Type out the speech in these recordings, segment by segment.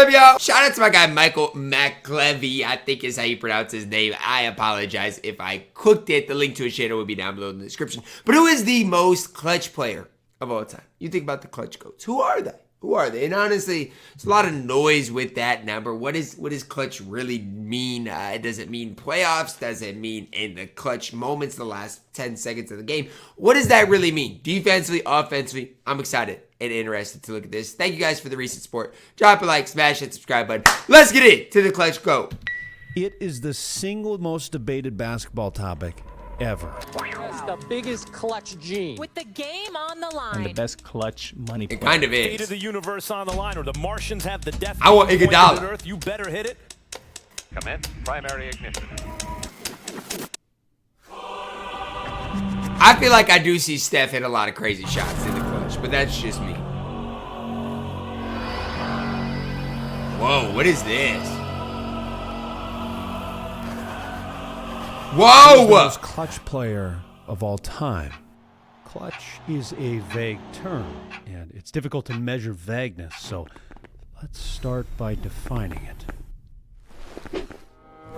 up, yo? Shout out to my guy, Michael McLevy, I think is how you pronounce his name. I apologize if I cooked it. The link to his channel will be down below in the description. But who is the most clutch player of all time? You think about the clutch goats. Who are they? Who are they? And honestly, there's a lot of noise with that number. What does clutch really mean? Does it mean playoffs? Does it mean in the clutch moments, the last 10 seconds of the game? What does that really mean? Defensively, offensively? I'm excited and interested to look at this. Thank you guys for the recent support. Drop a like, smash that subscribe button. Let's get into the clutch goat. It is the single most debated basketball topic ever. That's the biggest clutch gene. With the game on the line. And the best clutch money player. It kind of Fate is. of the universe on the line, or the Martians have the death. I want point Iguodala. on Earth. You better hit it. Commence primary ignition. I feel like I do see Steph hit a lot of crazy shots in the clutch, but that's just me. Whoa, what is this? Whoa! He's the most clutch player of all time. Clutch is a vague term, and it's difficult to measure vagueness, so let's start by defining it.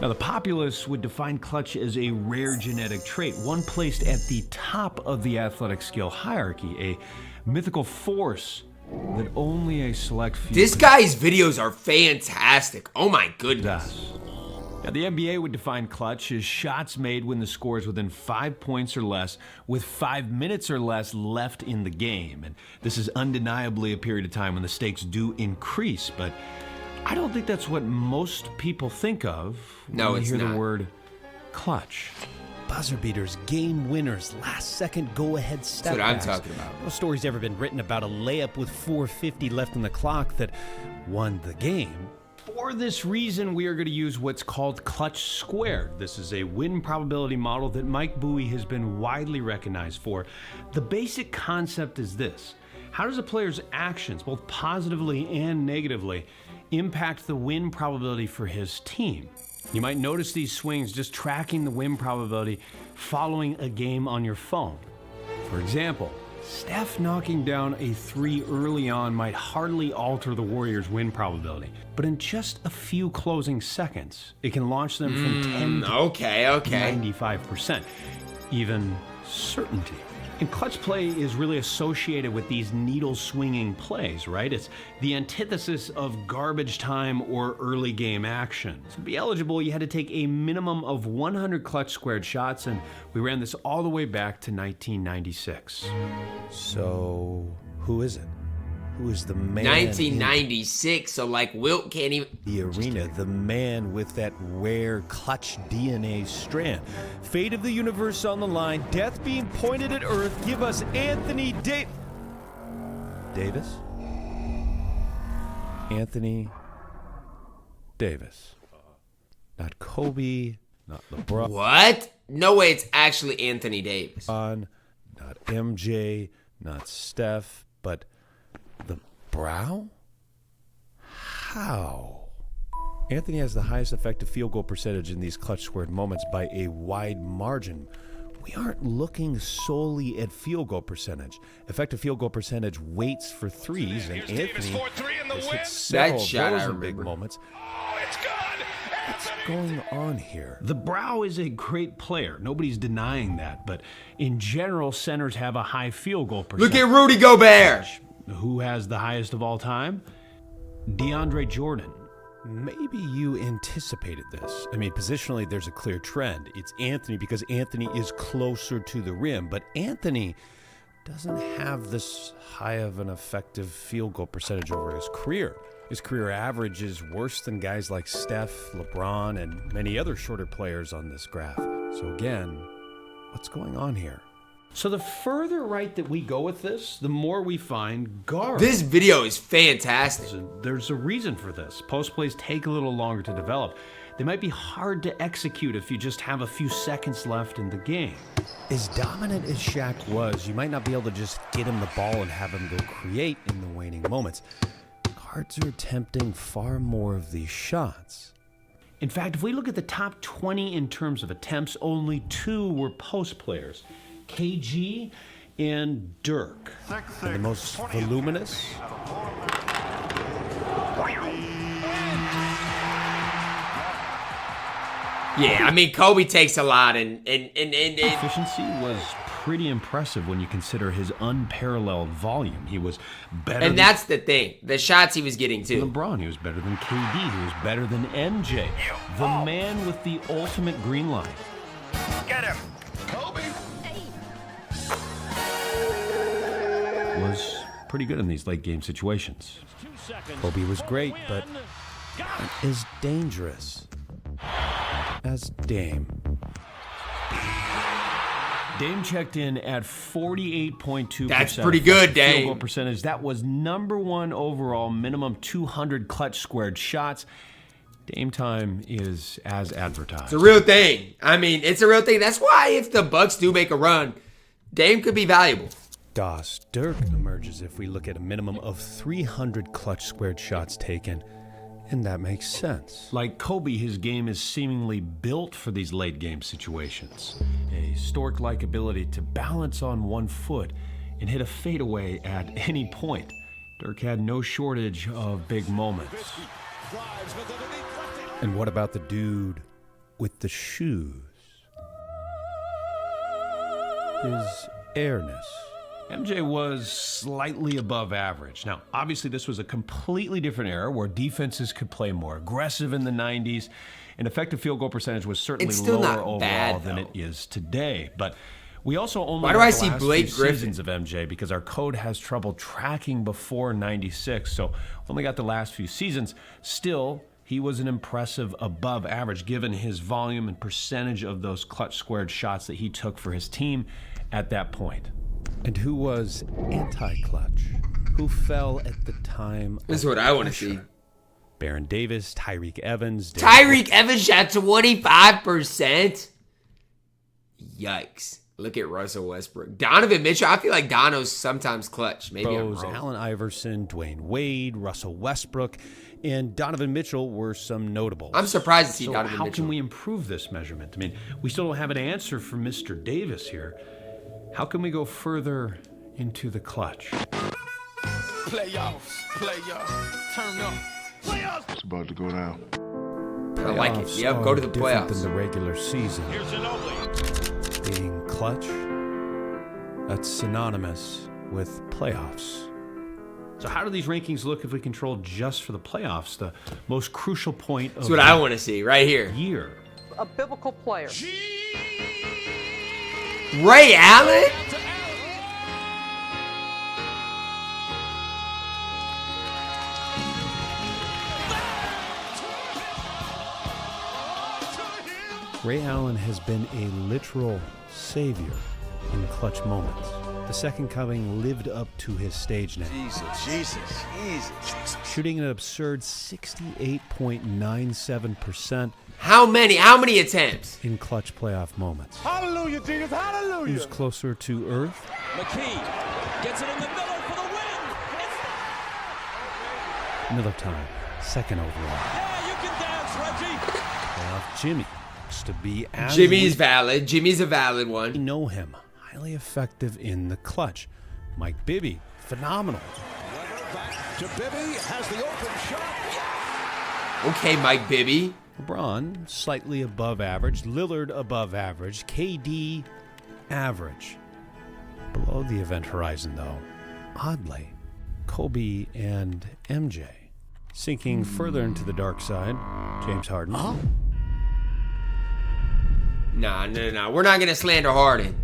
Now, the populace would define clutch as a rare genetic trait, one placed at the top of the athletic skill hierarchy, a mythical force that only a select few... This guy's videos are fantastic. Oh my goodness. Now, the NBA would define clutch as shots made when the score is within 5 points or less, with 5 minutes or less left in the game. And this is undeniably a period of time when the stakes do increase, but I don't think that's what most people think of when they hear the word clutch. Buzzer beaters, game winners, last second go-ahead step That's what I'm backs. talking about. No story's ever been written about a layup with 4:50 left on the clock that won the game. For this reason, we are going to use what's called clutch squared. This is a win probability model that Mike Bowie has been widely recognized for. The basic concept is this: how does a player's actions, both positively and negatively, impact the win probability for his team? You might notice these swings just tracking the win probability following a game on your phone. For example, Steph knocking down a 3 early on might hardly alter the Warriors' win probability, but in just a few closing seconds, it can launch them from 10 to 95%, even certainty. And clutch play is really associated with these needle-swinging plays, right? It's the antithesis of garbage time or early game action. To be eligible, you had to take a minimum of 100 clutch squared shots, and we ran this all the way back to 1996. So, who is it? Who is the man? 1996, so like Wilt can't even... The arena, the man with that rare clutch DNA strand. Fate of the universe on the line, death being pointed at Earth. Give us Anthony Davis? Anthony Davis. Not Kobe, not LeBron. What? No way it's actually Anthony Davis. Not MJ, not Steph, but the brow? How? Anthony has the highest effective field goal percentage in these clutch squared moments by a wide margin. We aren't looking solely at field goal percentage. Effective field goal percentage waits for threes, and Anthony has hit several of those in big moments. Oh, it's good. What's going on here? The brow is a great player. Nobody's denying that, but in general, centers have a high field goal percentage. Look at Rudy Gobert. Who has the highest of all time? DeAndre Jordan. Maybe you anticipated this. I mean, positionally, there's a clear trend. It's Anthony because Anthony is closer to the rim, but Anthony doesn't have this high of an effective field goal percentage over his career. His career average is worse than guys like Steph, LeBron, and many other shorter players on this graph. So again, what's going on here? So the further right that we go with this, the more we find guards. This video is fantastic. There's a reason for this. Post plays take a little longer to develop. They might be hard to execute if you just have a few seconds left in the game. As dominant as Shaq was, you might not be able to just get him the ball and have him go create in the waning moments. Guards are attempting far more of these shots. In fact, if we look at the top 20 in terms of attempts, only 2 were post players. KG and Dirk. And the most voluminous? Yeah, I mean, Kobe takes a lot, and Efficiency was pretty impressive when you consider his unparalleled volume. He was better and that's the thing. The shots he was getting, too. LeBron. He was better than KD. He was better than MJ. The man with the ultimate green line. Get him. Was pretty good in these late game situations. Kobe was great, but not as dangerous as Dame. Dame checked in at 48.2%. That's pretty good, field Dame. goal percentage. That was #1 overall, minimum 200 clutch squared shots. Dame time is as advertised. It's a real thing. I mean, it's a real thing. That's why if the Bucks do make a run, Dame could be valuable. Das Dirk emerges if we look at a minimum of 300 clutch squared shots taken, and that makes sense. Like Kobe, his game is seemingly built for these late game situations. A stork-like ability to balance on one foot and hit a fadeaway at any point. Dirk had no shortage of big moments. And what about the dude with the shoes? His airness. MJ was slightly above average. Now, obviously, this was a completely different era where defenses could play more aggressive in the 90s, and effective field goal percentage was certainly It's still lower not overall bad, than though. it is today. But we also only Why do got I the see last Blake few Griffin? seasons of MJ because our code has trouble tracking before 96, so only got the last few seasons. Still, he was an impressive above average given his volume and percentage of those clutch squared shots that he took for his team at that point. And who was anti-clutch? Who fell at the time? This is what I want to see. Baron Davis, Tyreek Evans. Tyreek Evans shot 25%. Yikes. Look at Russell Westbrook. Donovan Mitchell, I feel like Dono's sometimes clutch. Maybe I'm Rose, wrong. Allen Iverson, Dwayne Wade, Russell Westbrook, and Donovan Mitchell were some notables. I'm surprised to see So Donovan how Mitchell. can we improve this measurement? I mean, we still don't have an answer for Mr. Davis here. How can we go further into the clutch? Playoffs, turn up. It's about to go down. I like it. Playoffs Yep, go to the are different playoffs. than the regular season. Here's Ginobili. Being clutch, that's synonymous with playoffs. So how do these rankings look if we control just for the playoffs, the most crucial point of That's what I want to see right here. the year? A biblical player. Ray Allen? Ray Allen has been a literal savior in clutch moments. The second coming lived up to his stage name. Jesus. Shooting an absurd 68.97% How many attempts? in clutch playoff moments. Hallelujah, Jesus, hallelujah. Who's closer to Earth? McKee gets it in the middle for the win. Miller time, second overall. Yeah, you can dance, Reggie. Playoff Jimmy looks to be as Jimmy's valid. Jimmy's a valid we one. know him. Highly effective in the clutch. Mike Bibby, phenomenal. To Bibby, has the open shot. Okay, Mike Bibby. LeBron, slightly above average. Lillard, above average. KD, average. Below the event horizon, though, oddly, Kobe and MJ. Sinking further into the dark side, James Harden. Nah. We're not going to slander Harden.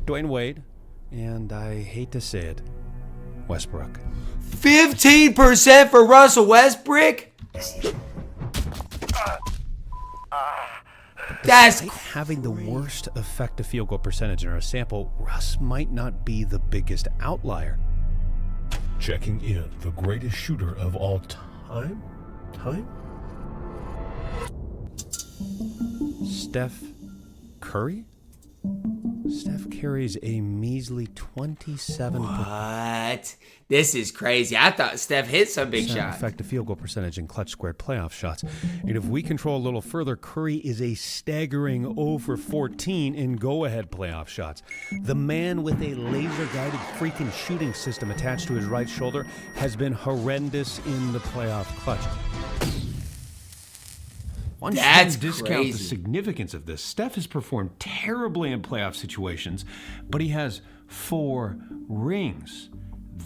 Dwayne Wade, and I hate to say it, Westbrook. 15% for Russell Westbrook? That's Despite having the worst effective field goal percentage in our sample, Russ might not be the biggest outlier. Checking in, the greatest shooter of all time? Steph Curry? Steph carries a measly 27% what? This is crazy. I thought Steph hit some big shots. effective field goal percentage in clutch squared playoff shots. And if we control a little further, Curry is a staggering 0 for 14 in go-ahead playoff shots. The man with a laser-guided freaking shooting system attached to his right shoulder has been horrendous in the playoff clutch. One That's shouldn't discount crazy. the significance of this. Steph has performed terribly in playoff situations, but he has 4 rings.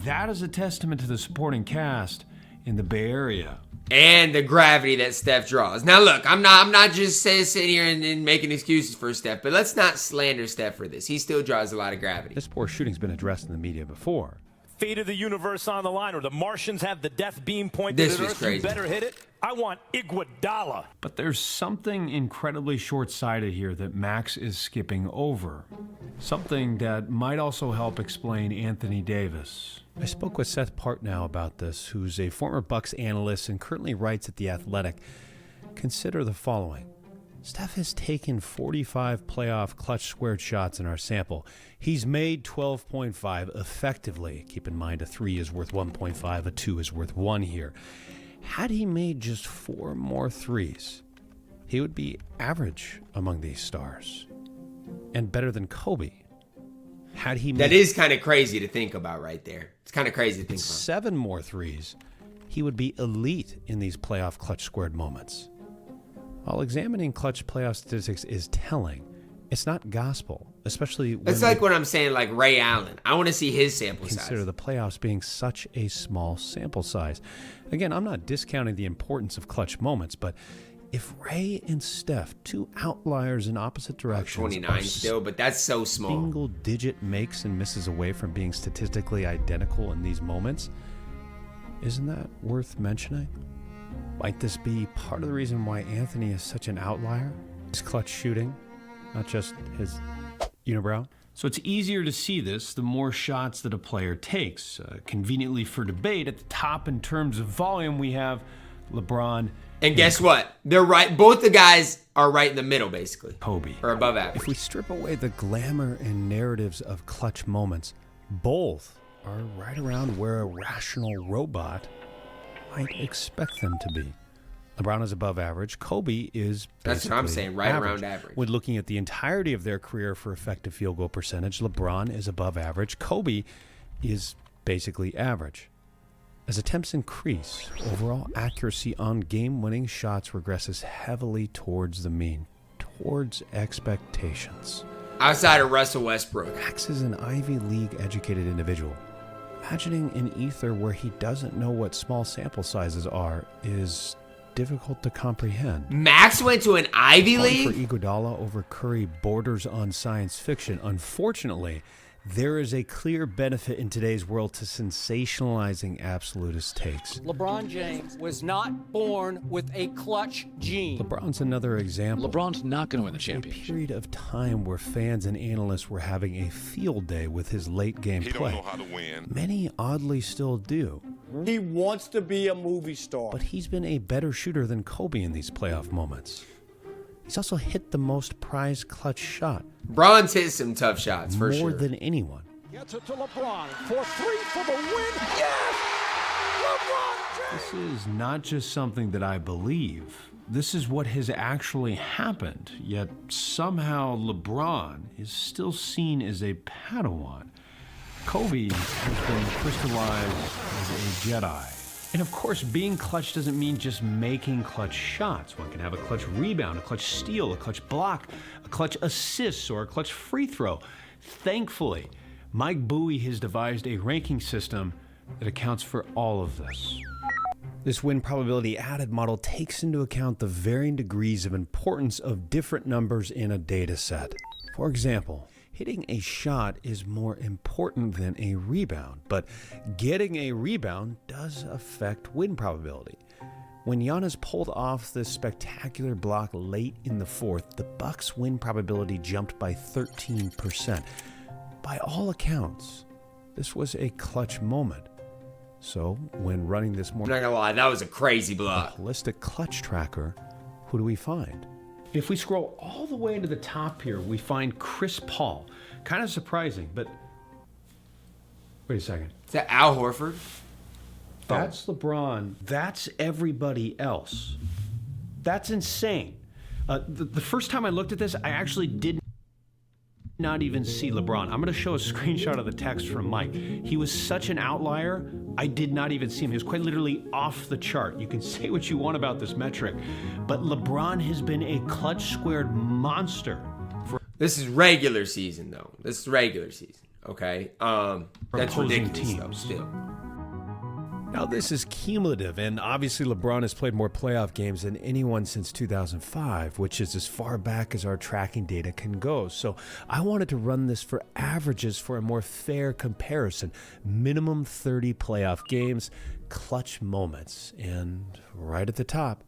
That is a testament to the supporting cast in the Bay Area. And the gravity that Steph draws. Now, look, I'm not just sitting here and making excuses for Steph, but let's not slander Steph for this. He still draws a lot of gravity. This poor shooting's been addressed in the media before. Fate of the universe on the line, or the Martians have the death beam pointed This at was Earth. crazy. You better hit it. I want Iguodala. But there's something incredibly short-sighted here that Max is skipping over. Something that might also help explain Anthony Davis. I spoke with Seth Partnow about this, who's a former Bucks analyst and currently writes at The Athletic. Consider the following. Steph has taken 45 playoff clutch squared shots in our sample. He's made 12.5 effectively. Keep in mind a 3 is worth 1.5, a 2 is worth 1 here. Had he made just 4 more threes, he would be average among these stars and better than Kobe. Had he That made is kind of crazy to think about right there. It's kind of crazy to think about. 7 more threes, he would be elite in these playoff clutch squared moments. While examining clutch playoff statistics is telling, it's not gospel, especially when It's like what I'm saying, like Ray Allen. I want to see his sample consider size. the playoffs being such a small sample size. Again, I'm not discounting the importance of clutch moments, but if Ray and Steph, 2 outliers in opposite directions, 29 are still, but that's so small. single-digit makes and misses away from being statistically identical in these moments, isn't that worth mentioning? Might this be part of the reason why Anthony is such an outlier? His clutch shooting, not just his unibrow. So it's easier to see this the more shots that a player takes. Conveniently for debate, at the top in terms of volume, we have LeBron And guess what? They're right. Both the guys are right in the middle, basically. Kobe. Or above average. If we strip away the glamour and narratives of clutch moments, both are right around where a rational robot might expect them to be. LeBron is above average. Kobe is That's what I'm basically saying, right around average. When looking at the entirety of their career for effective field goal percentage, LeBron is above average. Kobe is basically average. As attempts increase, overall accuracy on game-winning shots regresses heavily towards the mean, towards expectations. Outside of Russell Westbrook. Max is an Ivy League-educated individual. Imagining an ether where he doesn't know what small sample sizes are is difficult to comprehend. Max went to an Ivy Calling League? for Iguodala over Curry borders on science fiction. Unfortunately, there is a clear benefit in today's world to sensationalizing absolutist takes. LeBron James was not born with a clutch gene. LeBron's another example. LeBron's not going to win the A championship. period of time where fans and analysts were having a field day with his late game play. Don't know how to win. Many oddly still do. He wants to be a movie star. But he's been a better shooter than Kobe in these playoff moments. He's also hit the most prized clutch shot. Bron's hit some tough shots, for more sure. than anyone. Gets it to LeBron for 3 for the win. Yes! LeBron James! This is not just something that I believe. This is what has actually happened. Yet somehow LeBron is still seen as a Padawan. Kobe has been crystallized as a Jedi. And of course, being clutch doesn't mean just making clutch shots. One can have a clutch rebound, a clutch steal, a clutch block, a clutch assist, or a clutch free throw. Thankfully, Mike Bowie has devised a ranking system that accounts for all of this. This win probability added model takes into account the varying degrees of importance of different numbers in a data set. For example, hitting a shot is more important than a rebound, but getting a rebound does affect win probability. When Giannis pulled off this spectacular block late in the fourth, the Bucks' win probability jumped by 13%. By all accounts, this was a clutch moment. So, when running this more I'm not gonna lie, that was a crazy block. holistic clutch tracker, who do we find? If we scroll all the way to the top here, we find Chris Paul. Kind of surprising, but wait a second. Is that Al Horford? That's LeBron. That's everybody else. That's insane. The first time I looked at this, I actually didn't not even see LeBron. I'm going to show a screenshot of the text from Mike. He was such an outlier, I did not even see him. He was quite literally off the chart. You can say what you want about this metric, but LeBron has been a clutch squared monster. This is regular season, though. This is regular season, okay? That's ridiculous, though, still. Now, this is cumulative, and obviously LeBron has played more playoff games than anyone since 2005, which is as far back as our tracking data can go. So I wanted to run this for averages for a more fair comparison. Minimum 30 playoff games, clutch moments, and right at the top,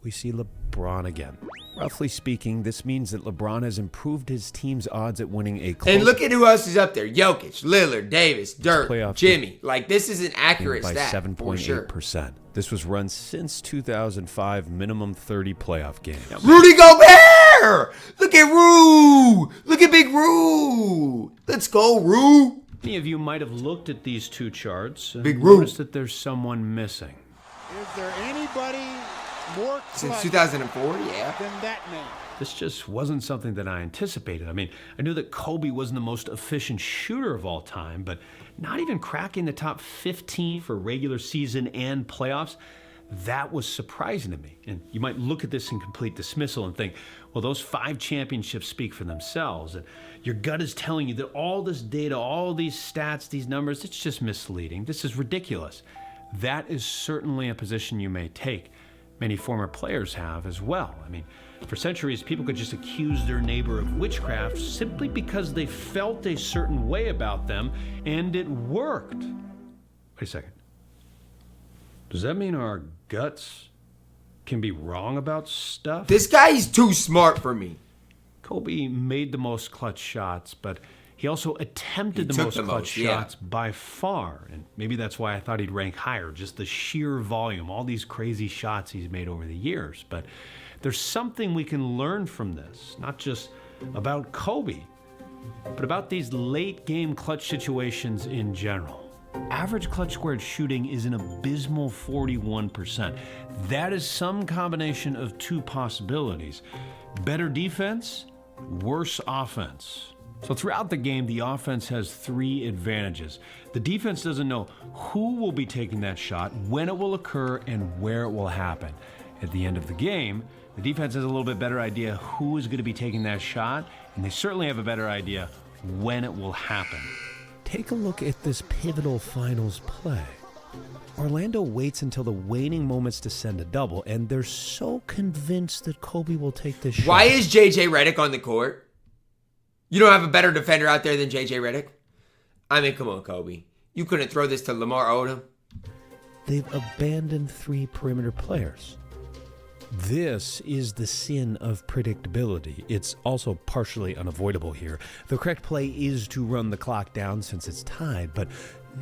we see LeBron again. Roughly speaking, this means that LeBron has improved his team's odds at winning a close. And look at who else is up there. Jokic, Lillard, Davis, Dirk, Jimmy. Like, this is an accurate by stat. 7.8%. Sure. This was run since 2005, minimum 30 playoff games. Rudy Gobert! Look at Rue! Look at Big Rue! Let's go, Rue! Many of you might have looked at these two charts and Big Rue. noticed that there's someone missing. Is there anybody more since 2004? Yeah. Than that man? This just wasn't something that I anticipated. I mean, I knew that Kobe wasn't the most efficient shooter of all time, but not even cracking the top 15 for regular season and playoffs, that was surprising to me. And you might look at this in complete dismissal and think, well, those 5 championships speak for themselves. And your gut is telling you that all this data, all these stats, these numbers, it's just misleading. This is ridiculous. That is certainly a position you may take. Many former players have as well. I mean, for centuries, people could just accuse their neighbor of witchcraft simply because they felt a certain way about them, and it worked. Wait a second. Does that mean our guts can be wrong about stuff? This guy is too smart for me. Kobe made the most clutch shots, but he also attempted the most clutch shots by far. And maybe that's why I thought he'd rank higher, just the sheer volume, all these crazy shots he's made over the years. But there's something we can learn from this, not just about Kobe, but about these late game clutch situations in general. Average clutch squared shooting is an abysmal 41%. That is some combination of 2 possibilities. Better defense, worse offense. So throughout the game, the offense has 3 advantages. The defense doesn't know who will be taking that shot, when it will occur, and where it will happen. At the end of the game, the defense has a little bit better idea who is going to be taking that shot, and they certainly have a better idea when it will happen. Take a look at this pivotal finals play. Orlando waits until the waning moments to send a double, and they're so convinced that Kobe will take this shot. Why is JJ Redick on the court? You don't have a better defender out there than JJ Redick? I mean, come on, Kobe. You couldn't throw this to Lamar Odom? They've abandoned 3 perimeter players. This is the sin of predictability. It's also partially unavoidable here. The correct play is to run the clock down since it's tied, but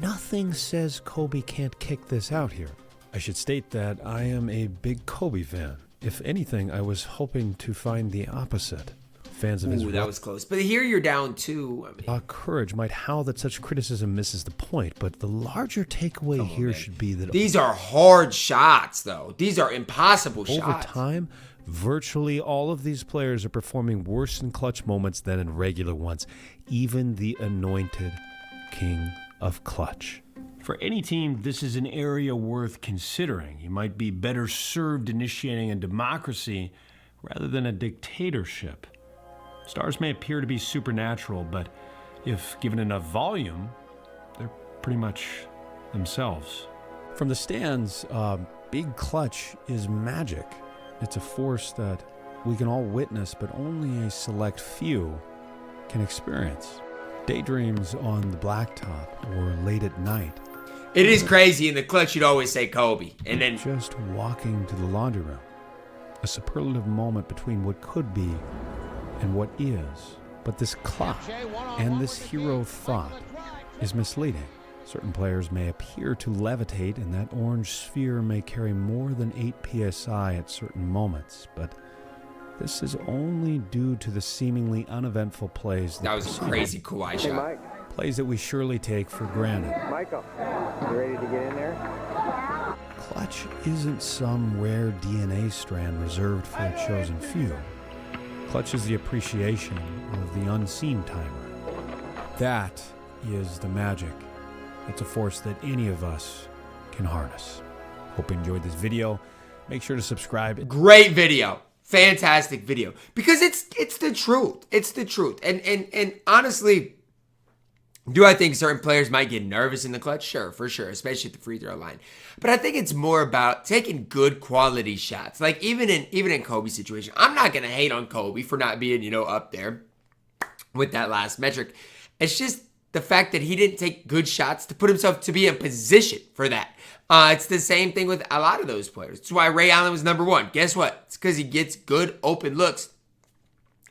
nothing says Kobe can't kick this out here. I should state that I am a big Kobe fan. If anything, I was hoping to find the opposite. Fans of his that was close. But here you're down 2. I mean, courage might howl that such criticism misses the point, but the larger takeaway here should be that these are hard shots, though. These are impossible shots. Over time, virtually all of these players are performing worse in clutch moments than in regular ones, even the anointed king of clutch. For any team, this is an area worth considering. You might be better served initiating a democracy rather than a dictatorship. Stars may appear to be supernatural, but if given enough volume, they're pretty much themselves. From the stands, big clutch is magic. It's a force that we can all witness, but only a select few can experience. Daydreams on the blacktop or late at night. It is crazy. In the clutch, you'd always say Kobe. And then just walking to the laundry room. A superlative moment between what could be and what is. But this clock and this hero thought is misleading. Certain players may appear to levitate, and that orange sphere may carry more than 8 psi at certain moments, but this is only due to the seemingly uneventful plays that was a crazy Kawhi shot. Mike. Plays that we surely take for granted. Michael, you ready to get in there? Clutch isn't some rare DNA strand reserved for a chosen few. Clutch is the appreciation of the unseen timer. That is the magic. It's a force that any of us can harness. Hope you enjoyed this video. Make sure to subscribe. Great video. Fantastic video. Because it's the truth. It's the truth. And honestly, do I think certain players might get nervous in the clutch? Sure, for sure, especially at the free throw line. But I think it's more about taking good quality shots. Like even in Kobe's situation, I'm not gonna hate on Kobe for not being, up there with that last metric. It's just the fact that he didn't take good shots to put himself to be in position for that. It's the same thing with a lot of those players. That's why Ray Allen was number one. Guess what? It's because he gets good open looks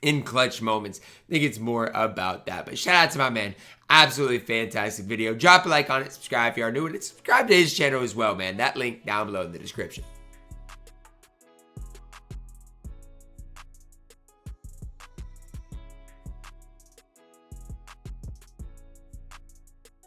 in clutch moments. I think it's more about that. But shout out to my man. Absolutely fantastic video. Drop a like on it. Subscribe if you are new. And subscribe to his channel as well, man. That link down below in the description.